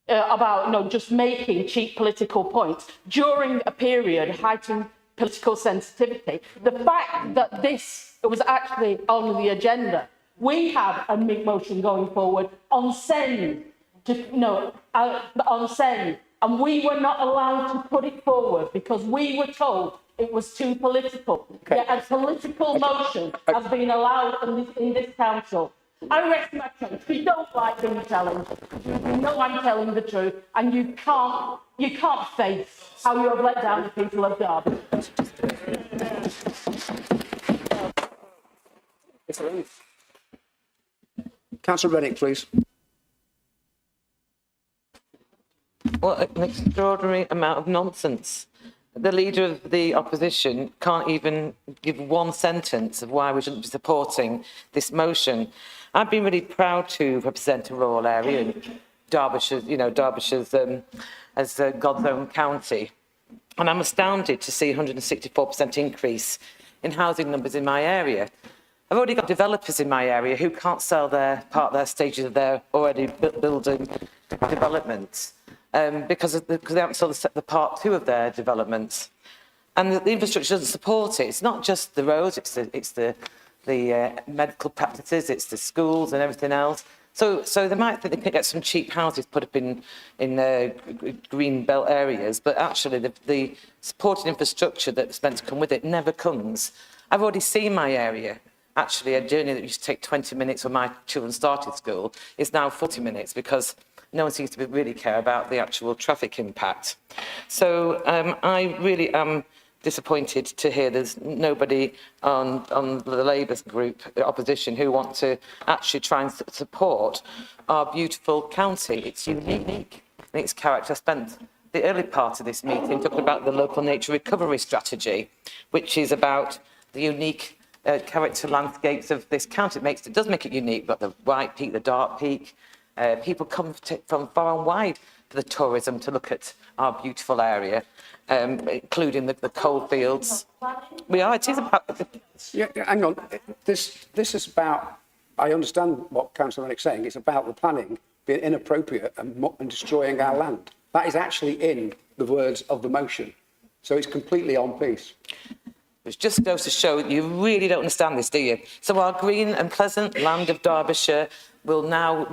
about just making cheap political points during a period of heightened political sensitivity. The fact that this was actually on the agenda, we have a motion going forward on send, on send, and we were not allowed to put it forward because we were told it was too political. Okay. Yet a political motion has been allowed in this council. I rest my case. You don't like being challenged. You know I'm telling the truth, and you can't face how you have let down the people of Derby. Councillor Rennick, please. What an extraordinary amount of nonsense. The leader of the opposition can't even give one sentence of why we shouldn't be supporting this motion. I've been really proud to represent a rural area in Derbyshire's, as God's own county. And I'm astounded to see a 164% increase in housing numbers in my area. I've already got developers in my area who can't sell their stages of their already building developments because they haven't sold the part 2 of their developments. And the infrastructure doesn't support it. It's not just the roads, it's the medical practices, it's the schools and everything else. So they might think they can get some cheap houses put up in green belt areas, but actually the supported infrastructure that's meant to come with it never comes. I've already seen my area. Actually, a journey that used to take 20 minutes when my children started school is now 40 minutes because no one seems to really care about the actual traffic impact. So I really am disappointed to hear there's nobody on the Labour group, the opposition, who want to actually try and support our beautiful county. It's unique in its character. I spent the early part of this meeting talking about the local nature recovery strategy, which is about the unique character landscapes of this county. It does make it unique. We've got the White Peak, the Dark Peak. People come from far and wide for the tourism to look at our beautiful area, including the coalfields. It is about... Yeah, hang on. This is about... I understand what Councillor Rennick's saying. It's about the planning being inappropriate and destroying our land. That is actually in the words of the motion. So it's completely on piece. Which just goes to show that you really don't understand this, do you? So our green and pleasant land of Derbyshire will now,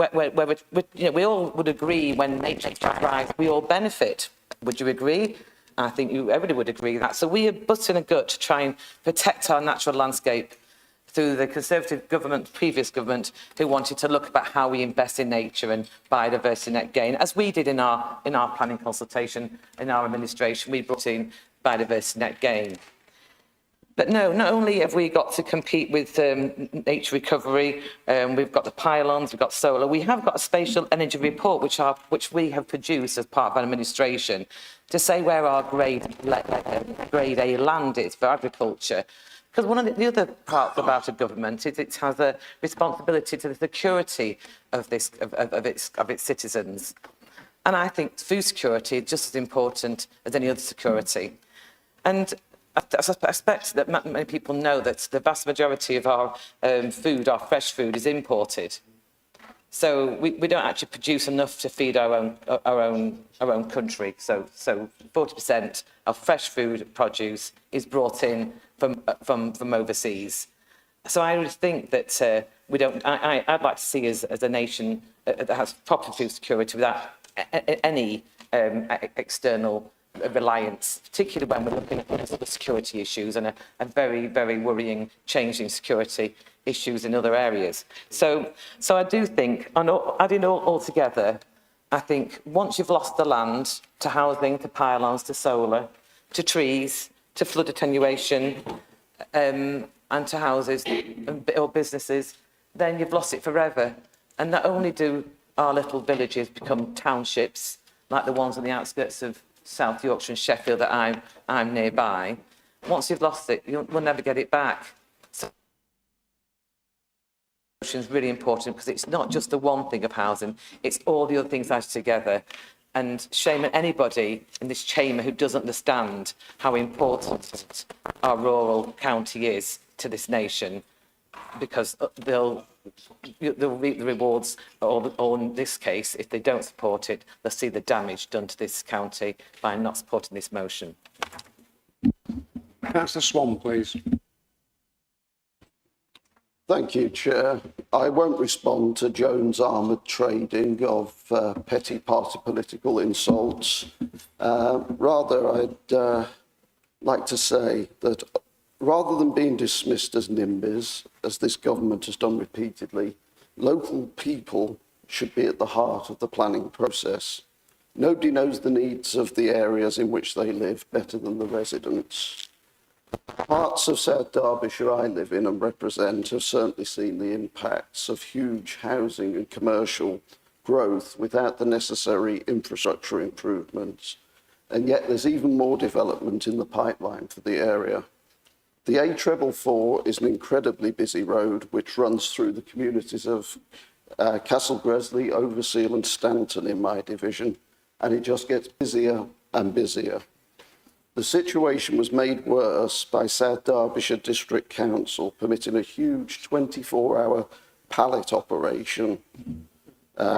we all would agree when nature thrives, we all benefit. Would you agree? I think everybody would agree with that. So we are busting a gut to try and protect our natural landscape through the Conservative government, previous government, who wanted to look about how we invest in nature and biodiversity net gain, as we did in our planning consultation, in our administration, we brought in biodiversity net gain. But no, not only have we got to compete with nature recovery, we've got the pylons, we've got solar, we have got a spatial energy report which we have produced as part of our administration to say where our grade A land is for agriculture. Because one of the other parts about a government is it has a responsibility to the security of its citizens. And I think food security is just as important as any other security. And I suspect that many people know that the vast majority of our food, our fresh food, is imported. So we don't actually produce enough to feed our own country. So 40% of fresh food produce is brought in from overseas. So I would think that we don't. I'd like to see us as a nation that has proper food security without any external reliance, particularly when we're looking at other security issues and a very, very worrying changing security issues in other areas. So I do think, adding all together, I think once you've lost the land to housing, to pylons, to solar, to trees, to flood attenuation, and to houses or businesses, then you've lost it forever. And not only do our little villages become townships, like the ones on the outskirts of South Yorkshire and Sheffield that I'm nearby, once you've lost it, we'll never get it back. So is really important because it's not just the one thing of housing, it's all the other things added together. And shame on anybody in this chamber who doesn't understand how important our rural county is to this nation, because they'll reap the rewards, or in this case, if they don't support it, they'll see the damage done to this county by not supporting this motion. Councillor Swan, please. Thank you, Chair. I won't respond to Joan's armoured trading of petty party political insults. Rather, I'd like to say that rather than being dismissed as NIMBYs, as this government has done repeatedly, local people should be at the heart of the planning process. Nobody knows the needs of the areas in which they live better than the residents. Parts of South Derbyshire I live in and represent have certainly seen the impacts of huge housing and commercial growth without the necessary infrastructure improvements. And yet there's even more development in the pipeline for the area. The A444 is an incredibly busy road which runs through the communities of Castle Gresley, Overseal and Stanton in my division, and it just gets busier and busier. The situation was made worse by South Derbyshire District Council permitting a huge 24-hour pallet operation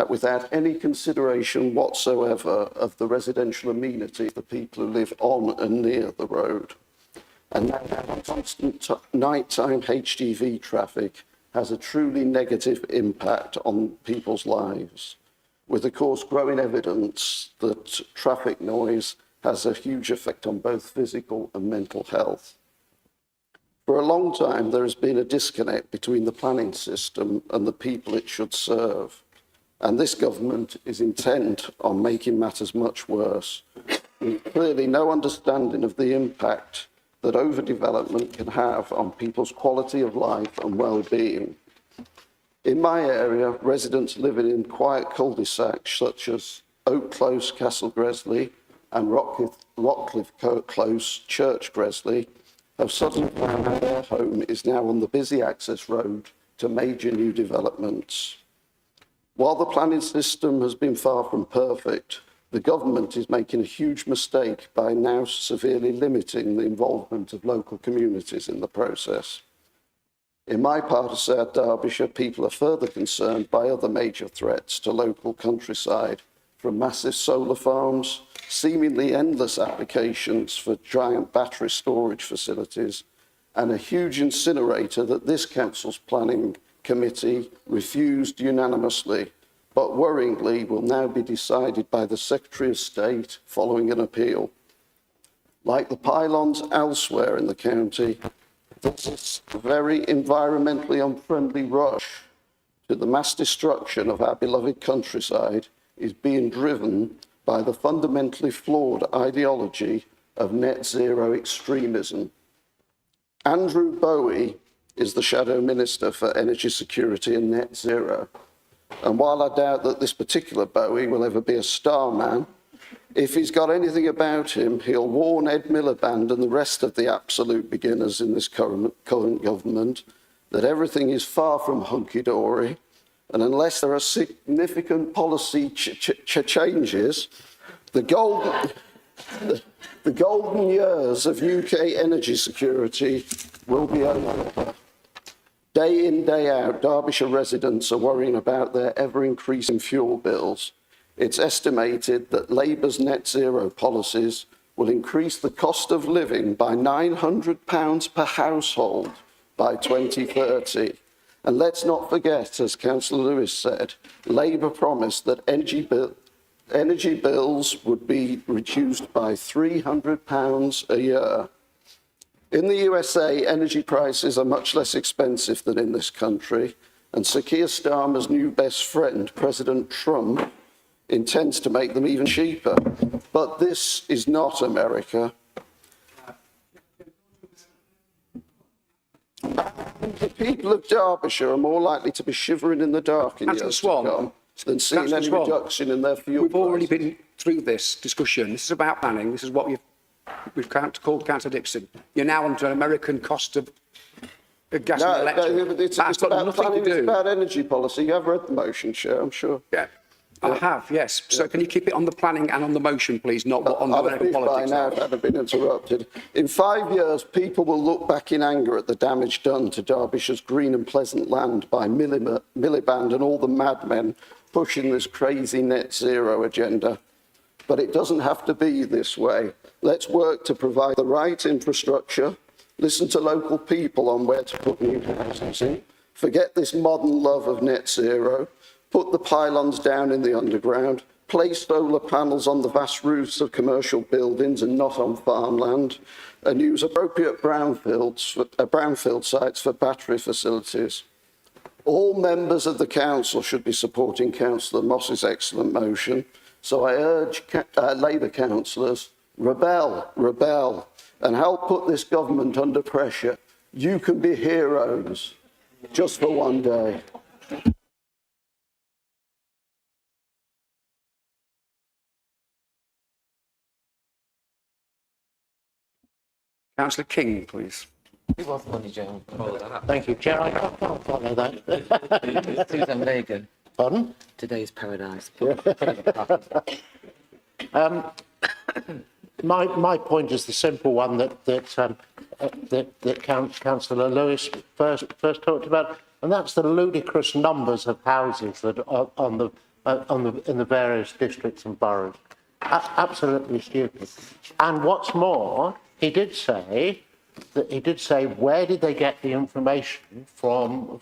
without any consideration whatsoever of the residential amenity of the people who live on and near the road. And that constant nighttime HGV traffic has a truly negative impact on people's lives, with of course growing evidence that traffic noise has a huge effect on both physical and mental health. For a long time, there has been a disconnect between the planning system and the people it should serve. And this government is intent on making matters much worse, with clearly no understanding of the impact that overdevelopment can have on people's quality of life and well-being. In my area, residents living in quiet cul-de-sacs such as Oak Close, Castle Gresley, and Rockcliffe Close, Church Gresley, have suddenly found that their home is now on the busy access road to major new developments. While the planning system has been far from perfect, the government is making a huge mistake by now severely limiting the involvement of local communities in the process. In my part of South Derbyshire, people are further concerned by other major threats to local countryside, from massive solar farms, seemingly endless applications for giant battery storage facilities, and a huge incinerator that this council's planning committee refused unanimously, but worryingly will now be decided by the Secretary of State following an appeal. Like the pylons elsewhere in the county, this very environmentally unfriendly rush to the mass destruction of our beloved countryside is being driven by the fundamentally flawed ideology of net zero extremism. Andrew Bowie is the Shadow Minister for Energy Security and Net Zero. And while I doubt that this particular Bowie will ever be a star man, if he's got anything about him, he'll warn Ed Miliband and the rest of the absolute beginners in this current government that everything is far from hunky-dory, and unless there are significant policy changes, the golden years of UK energy security will be over. Day in, day out, Derbyshire residents are worrying about their ever-increasing fuel bills. It's estimated that Labour's net zero policies will increase the cost of living by £900 per household by 2030. And let's not forget, as Councillor Lewis said, Labour promised that energy bills would be reduced by £300 a year. In the USA, energy prices are much less expensive than in this country, and Sir Keir Starmer's new best friend, President Trump, intends to make them even cheaper. But this is not America. The people of Derbyshire are more likely to be shivering in the dark in years to come than seeing any reduction in their fuel We've already been through this discussion. This is about planning. This is what we've called Councillor Dixon. You're now onto an American cost of gas and electric. It's That's got about nothing planning, to do. it's about energy policy. You have read the motion, Chair, I'm sure. Yeah, I have, yes. So can you keep it on the planning and on the motion, please, not on the I'd have politics? by now if I hadn't been interrupted. In 5 years, people will look back in anger at the damage done to Derbyshire's green and pleasant land by Miliband and all the madmen pushing this crazy net zero agenda. But it doesn't have to be this way. Let's work to provide the right infrastructure, listen to local people on where to put new houses in, forget this modern love of net zero, put the pylons down in the underground, place solar panels on the vast roofs of commercial buildings and not on farmland, and use appropriate brownfield sites for battery facilities. All members of the council should be supporting Councillor Moss's excellent motion, so I urge Labour councillors, rebel, and help put this government under pressure. You can be heroes, just for one day. Councillor King, please. Who was Money Jones? Thank you, Chair. I can't follow that. Susan Vega. Pardon? Today's paradise. My point is the simple one that Councillor Lewis first talked about, and that's the ludicrous numbers of houses that are in the various districts and boroughs. Absolutely stupid. And what's more, he did say where did they get the information from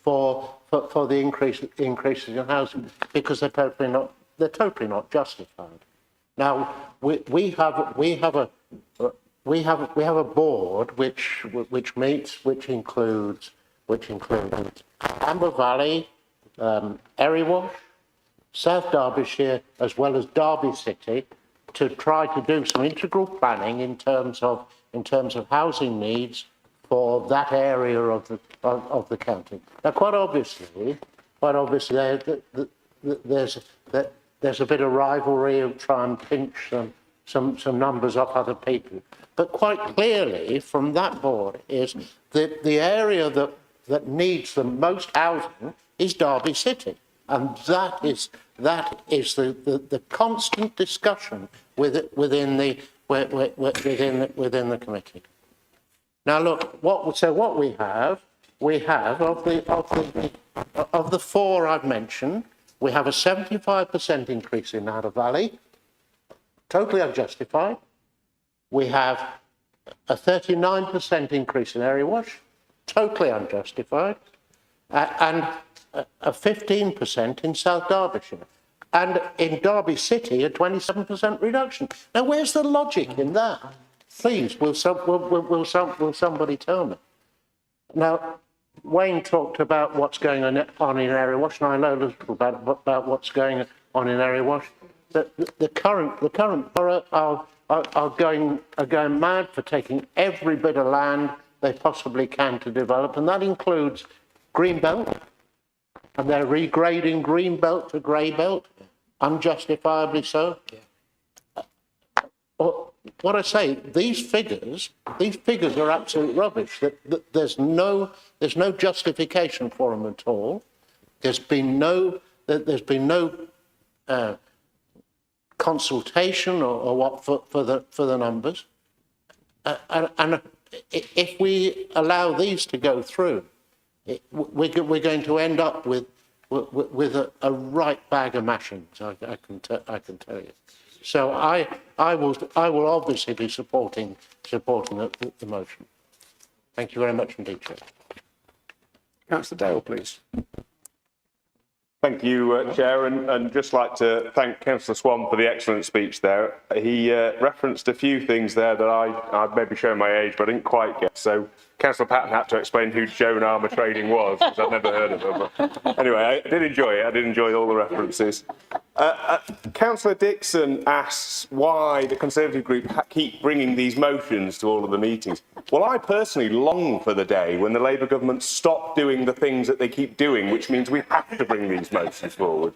for the increases in housing, because they're totally not justified. Now we have a board which meets, which includes Amber Valley, Erewash, South Derbyshire, as well as Derby City, to try to do some integral planning in terms of housing needs for that area of the county. Now, quite obviously, there's a bit of rivalry of trying to pinch some numbers off other people. But quite clearly, from that board, is that the area that needs the most housing is Derby City. And that is the constant discussion within the committee. Now look, what we have of the four I've mentioned, we have a 75% increase in Narra Valley, totally unjustified. We have a 39% increase in Erewash, totally unjustified, and a 15% in South Derbyshire, and in Derby City a 27% reduction. Now, where's the logic in that? Please, will somebody tell me? Now, Wayne talked about what's going on in Erewash, and I know a little about what's going on in Erewash. The current borough are going mad for taking every bit of land they possibly can to develop, and that includes Greenbelt, and they're regrading Greenbelt to grey belt, unjustifiably so. What I say, these figures are absolute rubbish. That there's no justification for them at all. There's been no consultation or what for the numbers, and if we allow these to go through, we're going to end up with a right bag of mashings. I can tell you. So I will obviously be supporting the motion. Thank you very much indeed, Chair. Councillor Dale, please. Thank you, Chair, and just like to thank Councillor Swan for the excellent speech there. He referenced a few things there that I've maybe shown my age, but I didn't quite get. So Councillor Patton had to explain who Joan Armour Trading was, because I've never heard of her. But anyway, I did enjoy it. I did enjoy all the references. Councillor Dixon asks why the Conservative group keep bringing these motions to all of the meetings. Well, I personally long for the day when the Labour government stop doing the things that they keep doing, which means we have to bring these motions forward.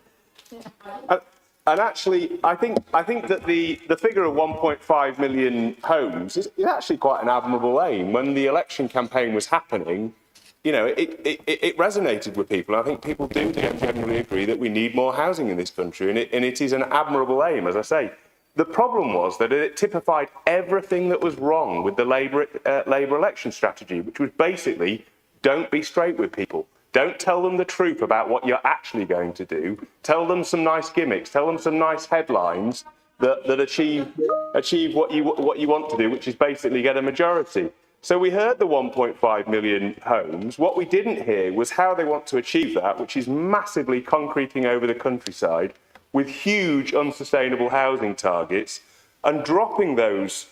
And actually, I think that the figure of 1.5 million homes is actually quite an admirable aim. When the election campaign was happening, you know, it resonated with people. I think people do generally agree that we need more housing in this country, and it is an admirable aim, as I say. The problem was that it typified everything that was wrong with the Labour election strategy, which was basically, don't be straight with people. Don't tell them the truth about what you're actually going to do. Tell them some nice gimmicks. Tell them some nice headlines that achieve what you want to do, which is basically get a majority. So we heard the 1.5 million homes. What we didn't hear was how they want to achieve that, which is massively concreting over the countryside with huge unsustainable housing targets, and dropping those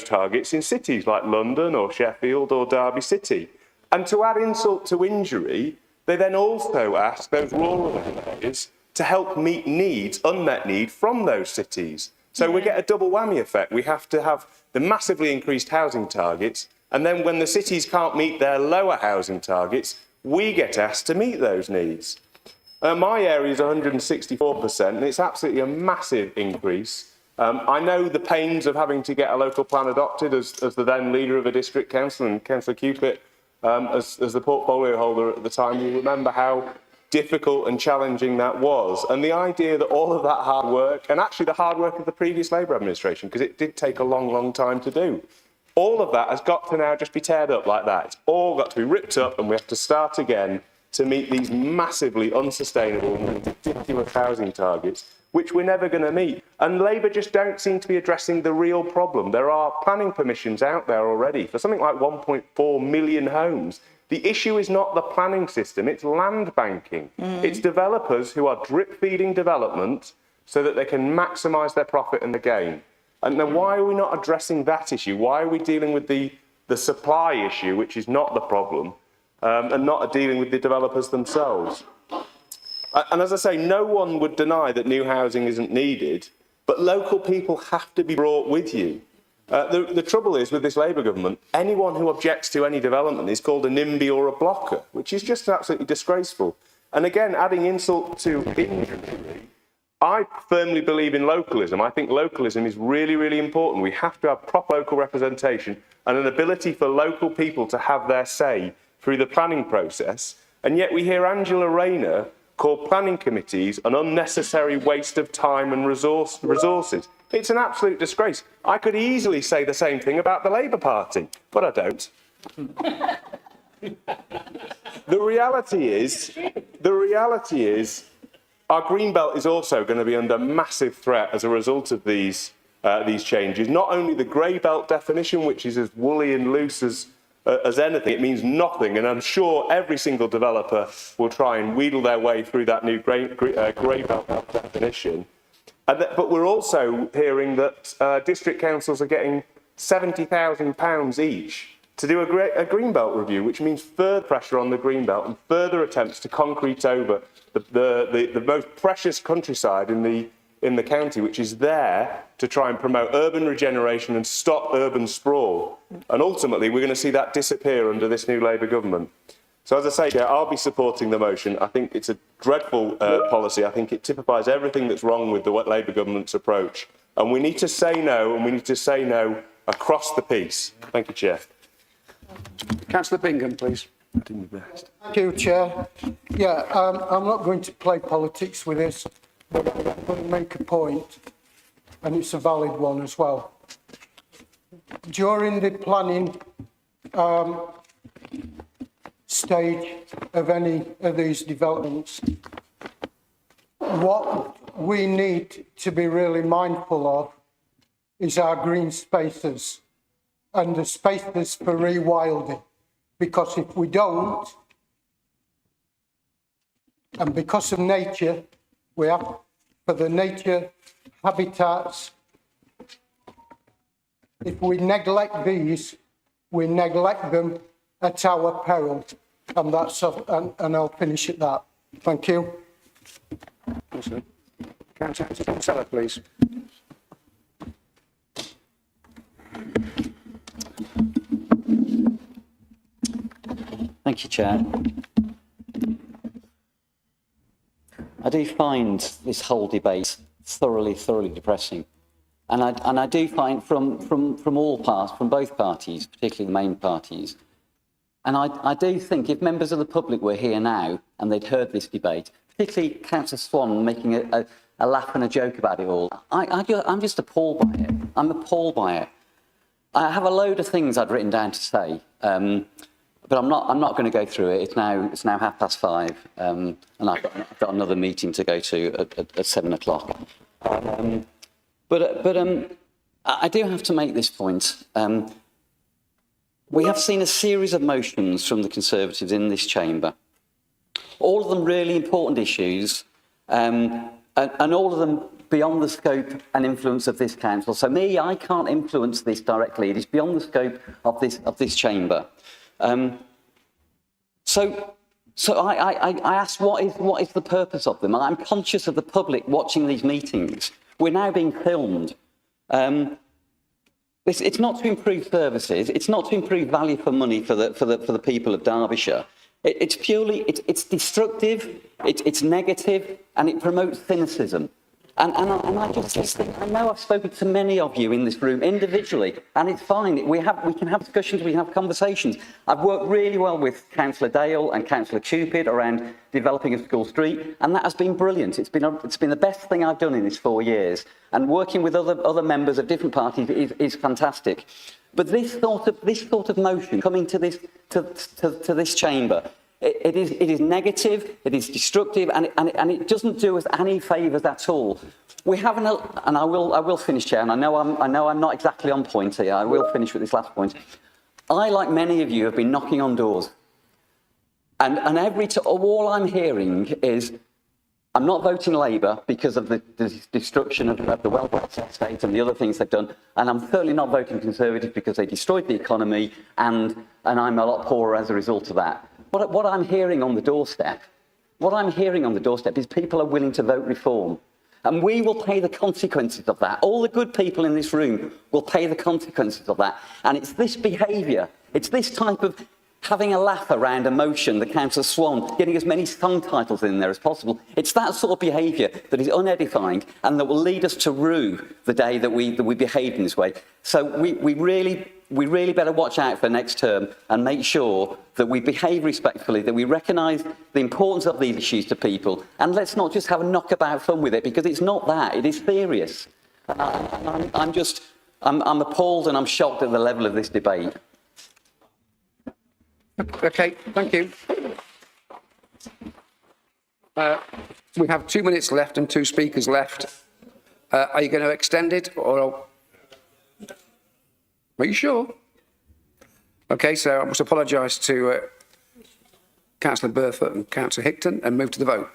targets in cities like London or Sheffield or Derby City. And to add insult to injury, they then also ask those rural areas to help meet needs, unmet need, from those cities. So we get a double whammy effect. We have to have the massively increased housing targets, and then when the cities can't meet their lower housing targets, we get asked to meet those needs. My area is 164%, and it's absolutely a massive increase. I know the pains of having to get a local plan adopted as the then leader of a district council, and Councillor Cupit, as the portfolio holder at the time, you remember how difficult and challenging that was. And the idea that all of that hard work, and actually the hard work of the previous Labour administration, because it did take a long, long time to do, all of that has got to now just be teared up like that. It's all got to be ripped up, and we have to start again to meet these massively unsustainable and ridiculous housing targets, which we're never going to meet. And Labour just don't seem to be addressing the real problem. There are planning permissions out there already for something like 1.4 million homes. The issue is not the planning system, it's land banking. It's developers who are drip-feeding development so that they can maximise their profit and the gain. And then why are we not addressing that issue? Why are we dealing with the supply issue, which is not the problem, and not dealing with the developers themselves? And as I say, no one would deny that new housing isn't needed, but local people have to be brought with you. The trouble is with this Labour government, anyone who objects to any development is called a NIMBY or a blocker, which is just absolutely disgraceful. And again, adding insult to injury, I firmly believe in localism. I think localism is really, really important. We have to have proper local representation and an ability for local people to have their say through the planning process. And yet we hear Angela Rayner call planning committees an unnecessary waste of time and resources. It's an absolute disgrace. I could easily say the same thing about the Labour Party, but I don't. The reality is, our Greenbelt is also going to be under massive threat as a result of these changes. Not only the grey belt definition, which is as woolly and loose as anything, it means nothing, and I'm sure every single developer will try and wheedle their way through that new grey belt definition. But we're also hearing that district councils are getting £70,000 each to do a Greenbelt review, which means further pressure on the Greenbelt and further attempts to concrete over the most precious countryside in in the county which is there to try and promote urban regeneration and stop urban sprawl. And ultimately, we're going to see that disappear under this new Labour government. So, as I say, Chair, I'll be supporting the motion. I think it's a dreadful policy. I think it typifies everything that's wrong with the Labour government's approach. And we need to say no, and we need to say no across the piece. Thank you, Chair. Councillor Bingham, please. Doing my best. Thank you, Chair. Yeah, I'm not going to play politics with this, but I'm going to make a point, and it's a valid one as well. During the planning stage of any of these developments, what we need to be really mindful of is our green spaces and the spaces for rewilding. Because if we don't, and because of nature, we have for the nature habitats, if we neglect these, we neglect them at our peril. And that's and I'll finish at that. Thank you. Councillor Kinsella, please. Thank you, Chair. I do find this whole debate thoroughly depressing. And I do find from all parts, from both parties, particularly the main parties, and I do think if members of the public were here now and they'd heard this debate, particularly Councillor Swan making a laugh and a joke about it all, I'm just appalled by it. I'm appalled by it. I have a load of things I'd written down to say, but I'm not going to go through it. It's now 5:30, and I've got another meeting to go to at 7 o'clock. But I do have to make this point. We have seen a series of motions from the Conservatives in this chamber, all of them really important issues, and all of them beyond the scope and influence of this council. So I can't influence this directly. It is beyond the scope of this chamber. So I asked, what is the purpose of them? I'm conscious of the public watching these meetings. We're now being filmed. It's not to improve services. It's not to improve value for money for the people of Derbyshire. It's purely it's destructive. It's negative, and it promotes cynicism. And I just think, I know I've spoken to many of you in this room individually, and it's fine. We can have discussions, we can have conversations. I've worked really well with Councillor Dale and Councillor Cupid around developing a school street, and that has been brilliant. It's been the best thing I've done in these 4 years. And working with other members of different parties is fantastic. But this sort of motion coming to this chamber, it is negative, it is destructive, and it doesn't do us any favours at all. We have and I will finish, Chair, and I know I'm not exactly on point here. I will finish with this last point. I, like many of you, have been knocking on doors, and all I'm hearing is, I'm not voting Labour because of the destruction of the welfare state and the other things they've done, and I'm certainly not voting Conservative because they destroyed the economy, and I'm a lot poorer as a result of that. What I'm hearing on the doorstep, is people are willing to vote reform. And we will pay the consequences of that. All the good people in this room will pay the consequences of that. And it's this behaviour, it's this type of having a laugh around a motion, the Councillor Swan, getting as many song titles in there as possible. It's that sort of behaviour that is unedifying and that will lead us to rue the day that we behave in this way. So we really better watch out for next term and make sure that we behave respectfully, that we recognise the importance of these issues to people, and let's not just have a knockabout fun with it, because it's not that, it is serious. I'm appalled and I'm shocked at the level of this debate. Okay, thank you. We have 2 minutes left and 2 speakers left. Are you going to extend it, or are you sure? Okay, so I must apologise to Councillor Burfoot and Councillor Hickton and move to the vote.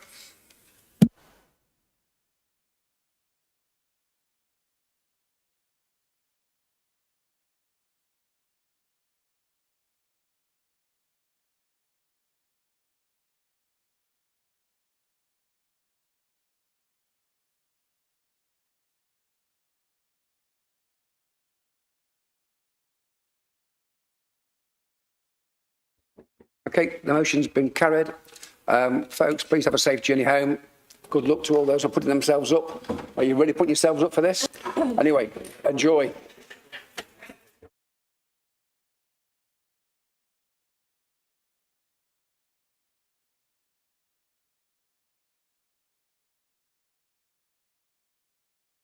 Okay, the motion's been carried. Folks, please have a safe journey home. Good luck to all those who are putting themselves up. Are you really putting yourselves up for this? Anyway, enjoy.